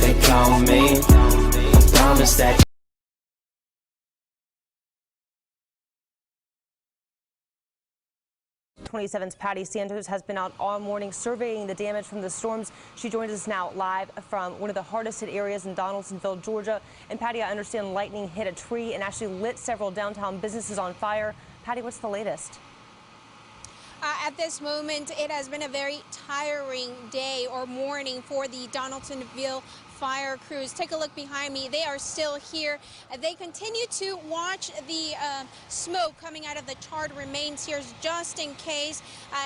they call me. I promise that. 27's Patty Santos has been out all morning surveying the damage from the storms. She joins us now live from one of the hardest hit areas in Donalsonville, Georgia. And Patty, I understand lightning hit a tree and actually lit several downtown businesses on fire. Patty, what's the latest? At this moment, it has been a very tiring day or morning for the Donalsonville fire crews. Take a look behind me. They are still here. They continue to watch the smoke coming out of the charred remains here just in case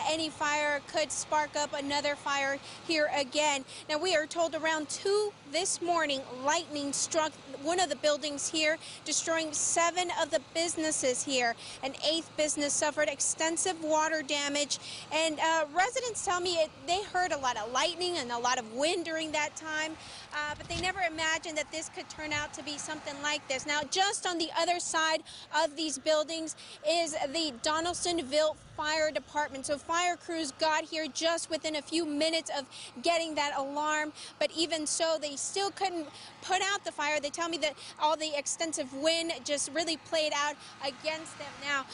any fire could spark up another fire here again. Now, we are told around 2 this morning, lightning struck one of the buildings here, destroying 7 of the businesses here. An 8th business suffered extensive water damage, and residents tell me they heard a lot of lightning and a lot of wind during that time. But they never imagined that this could turn out to be something like this. Now, just on the other side of these buildings is the Donalsonville Fire Department. So fire crews got here just within a few minutes of getting that alarm. But even so, they still couldn't put out the fire. They tell me that all the extensive wind just really played out against them. Now,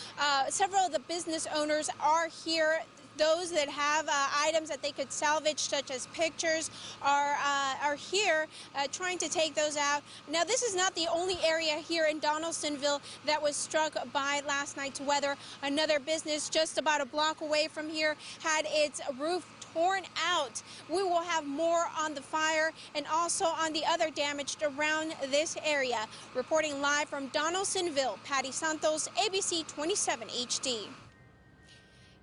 several of the business owners are here. Those that have items that they could salvage, such as pictures, are here trying to take those out. Now, this is not the only area here in Donalsonville that was struck by last night's weather. Another business just about a block away from here had its roof torn out. We will have more on the fire and also on the other damage around this area. Reporting live from Donalsonville, Patty Santos, ABC 27 HD.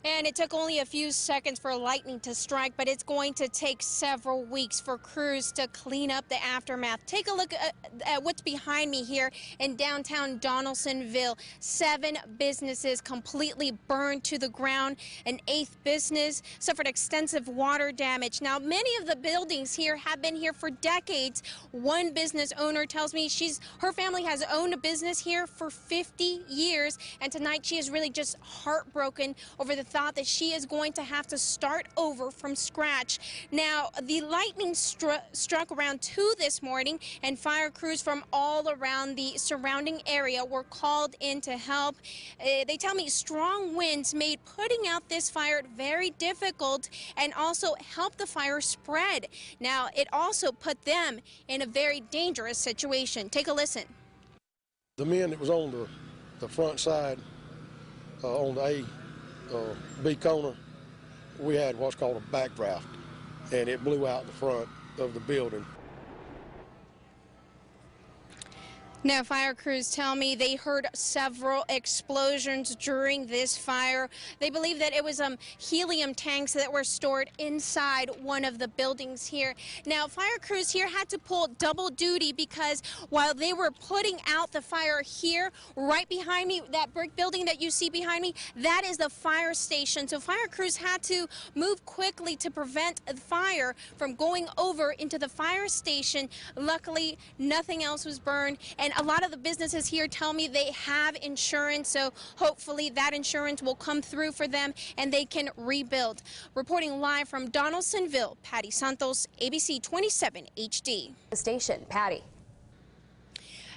And it took only a few seconds for lightning to strike, but it's going to take several weeks for crews to clean up the aftermath. Take a look at what's behind me here in downtown Donalsonville. 7 businesses completely burned to the ground. An 8th business suffered extensive water damage. Now, many of the buildings here have been here for decades. One business owner tells me her family has owned a business here for 50 years, and tonight she is really just heartbroken over the thought that she is going to have to start over from scratch. Now, the lightning struck around 2 this morning, and fire crews from all around the surrounding area were called in to help. They tell me strong winds made putting out this fire very difficult and also helped the fire spread. Now, it also put them in a very dangerous situation. Take a listen. The men that was on the front side on the B corner, we had what's called a backdraft, and it blew out the front of the building. Now, fire crews tell me they heard several explosions during this fire. They believe that it was helium tanks that were stored inside one of the buildings here. Now, fire crews here had to pull double duty because while they were putting out the fire here, right behind me, that brick building that you see behind me, that is the fire station. So fire crews had to move quickly to prevent the fire from going over into the fire station. Luckily, nothing else was burned, and a lot of the businesses here tell me they have insurance, so hopefully that insurance will come through for them and they can rebuild. Reporting live from Donalsonville, Patty Santos, ABC 27 HD. The station, Patty.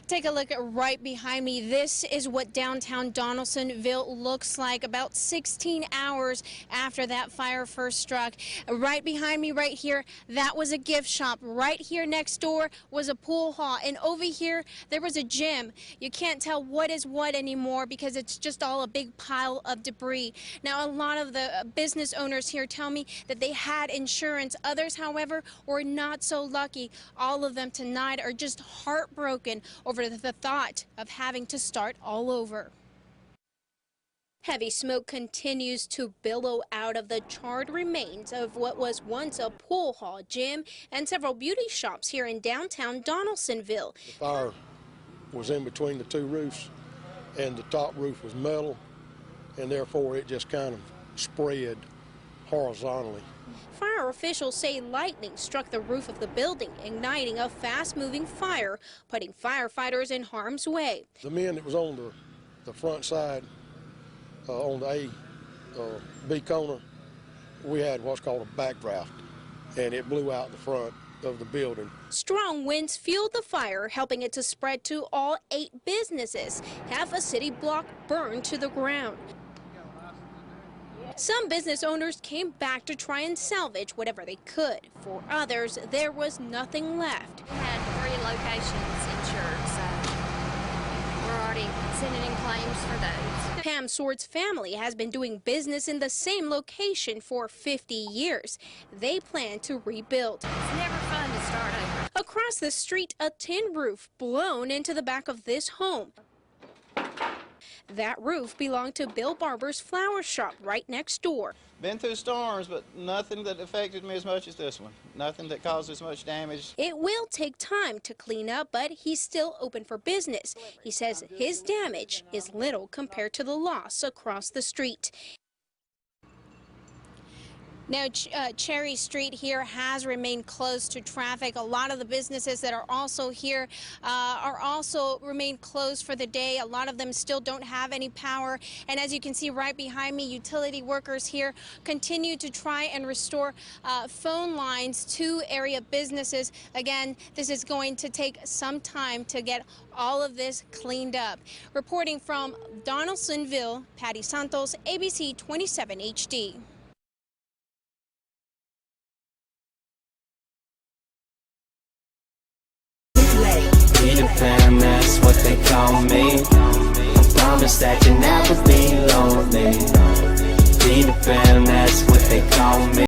Take a look at right behind me. This is what downtown Donalsonville looks like about 16 hours after that fire first struck. Right behind me right here, that was a gift shop. Right here next door was a pool hall. And over here, there was a gym. You can't tell what is what anymore because it's just all a big pile of debris. Now, a lot of the business owners here tell me that they had insurance. Others, however, were not so lucky. All of them tonight are just heartbroken over the thought of having to start all over. Heavy smoke continues to billow out of the charred remains of what was once a pool hall, gym, and several beauty shops here in downtown Donalsonville. The fire was in between the 2 roofs, and the top roof was metal, and therefore it just kind of spread horizontally. Fire officials say lightning struck the roof of the building, igniting a fast-moving fire, putting firefighters in harm's way. The men that was on the front side on the B corner, we had what's called a backdraft, and it blew out the front of the building. Strong winds fueled the fire, helping it to spread to all 8 businesses. Half a city block burned to the ground. Some business owners came back to try and salvage whatever they could. For others, there was nothing left. We had 3 locations insured, so we're already sending in claims for those. Pam Sword's family has been doing business in the same location for 50 years. They plan to rebuild. It's never fun to start over. Across the street, a tin roof blown into the back of this home. That roof belonged to Bill Barber's flower shop right next door. Been through storms, but nothing that affected me as much as this one. Nothing that caused as much damage. It will take time to clean up, but he's still open for business. He says his damage is little compared to the loss across the street. Now, Cherry Street here has remained closed to traffic. A lot of the businesses that are also here remain closed for the day. A lot of them still don't have any power. And as you can see right behind me, utility workers here continue to try and restore phone lines to area businesses. Again, this is going to take some time to get all of this cleaned up. Reporting from Donalsonville, Patty Santos, ABC 27 HD. Peter Pan, that's what they call me. Promise that you'll never be lonely. Peter Pan, that's what they call me.